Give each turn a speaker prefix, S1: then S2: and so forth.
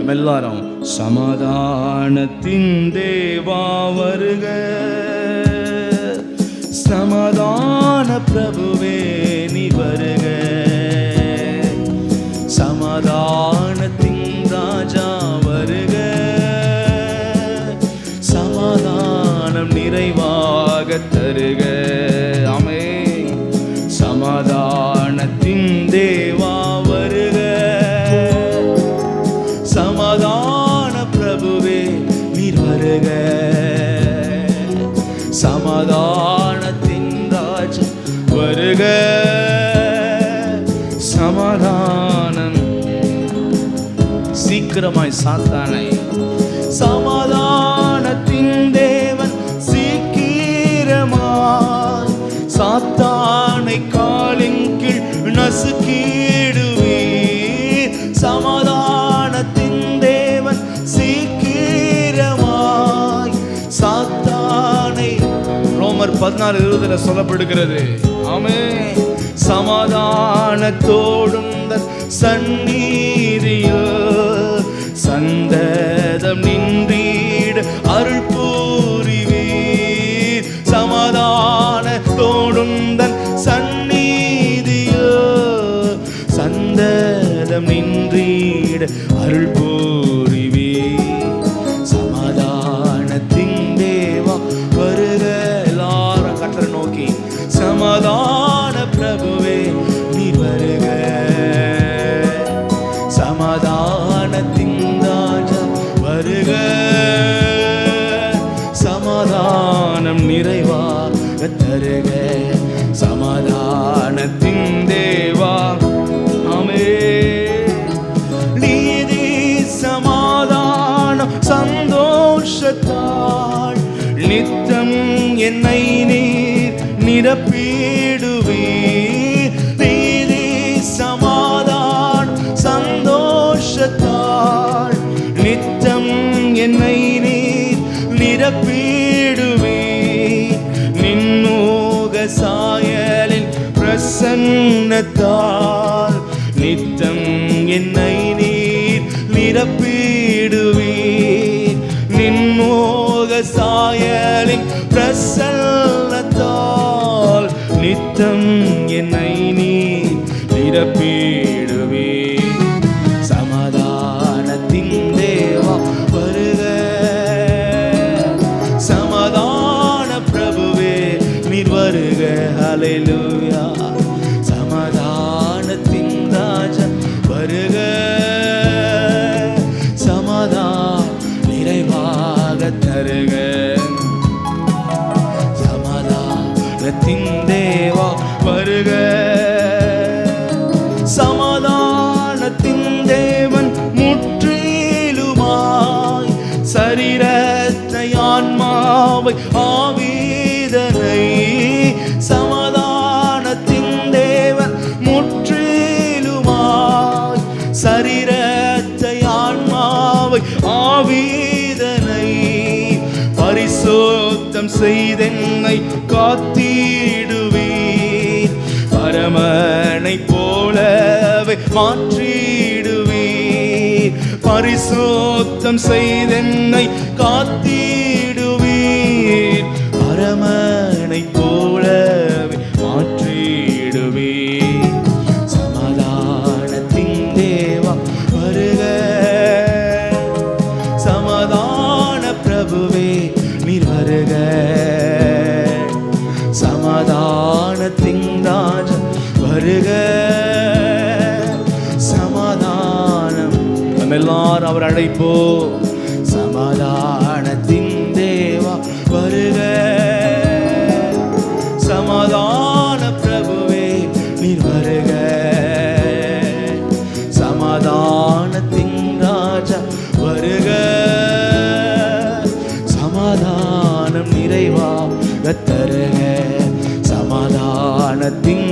S1: எல்லாரும் சமாதானத்தின் தேவா வருக, சமாதான பிரபுவே நீ வருக, சமாதானத்தின் ராஜா வருக, சமாதானம் நிறைவாக தருக. ஆமென். சமாதானத்தின் தேவா வருக, சமாதான பிரபுவே நீர் வருக, சமாதானத்தின் ராஜா வருக, சமாதானம். சீக்கிரமாய் சாத்தானை சமாதானத்தின் தேவன் சீக்கிரமாய் சாத்தானை காலின் கீழ் நசுக்கிடுவீர். சமாதானத்தின் தேவன் சீக்கிரமாய் சாத்தானை, ரோமர் 14:20 சொல்லப்படுகிறது. ஆமென். சமாதானத்தோடும் சந்நிதியில் சந்ததம் நின்றீட அருள் புரிவீர். சமாதானத்தோடும் சந்நிதியில் சந்ததம் நின்றீட அருள் புரிவீர். சமாதானத்தின் தேவா வருக. எல்லாரும் கர்த்தரை நோக்கி சமாதான பிரபுவே நீர் வருக, சமாதானத்தின் ராஜா வருக, சமாதானம் நிறைவாக தருக, சமாதானத்தின் தேவா. ஆமென். நீதி சமாதானம் சந்தோஷத்தால் நித்தம் என்னை நீர் நிரப்பிடுவீர். நீதி சமாதானம் சந்தோஷத்தால் நித்தம் என்னை நீர் நிரப்பிடுவீர். நின்முக சாயலின் பிரசன்னத்தால் நித்தம் என்னை நீர் நிரப்பிடுவீர். நின்முக சாயலின் பிரசன்னத்தால் நித்தம் என்னை நீர் நிரப்பிடுவீர். சமாதானத்தின் தேவா வருக, சமாதான பிரபுவே நீர் வருக. ஹல்லேலூயா. சமாதானத்தின் ராஜா வருக, சமாதான நிறைவாக தருக, சமாதானத்தின் தேவா வருக. சமாதானத்தின் தேவன் முற்றிலுமாய் சரீரத்தை ஆன்மாவை ஆவிதனை. சமாதானத்தின் தேவன் முற்றிலுமாய் சரீரத்தை ஆன்மாவை ஆவிதனை பரிசுத்தம் செய்தென்னை காத்திடுவீர். பரமனை போலவே மாற்றிடுவீர். பரிசுத்தம் செய்தென்னை காத்திடுவீர். பரமனை போலவே மாற்றிடுவீர். சமாதானத்தின் தேவா வருக, சமாதான பிரபுவே நீர் வருக, சமாதானத்தின் ராஜா வருக, சமாதானம். நம்ம எல்லாரும் அவர் அழைப்போ. சமாதானத்தின் தேவா வருக, சமாதான பிரபுவே நீர் வருக, சமாதானத்தின் ராஜா வருக, சமாதானம் நிறைவாக தருக, சமாதானத்தின்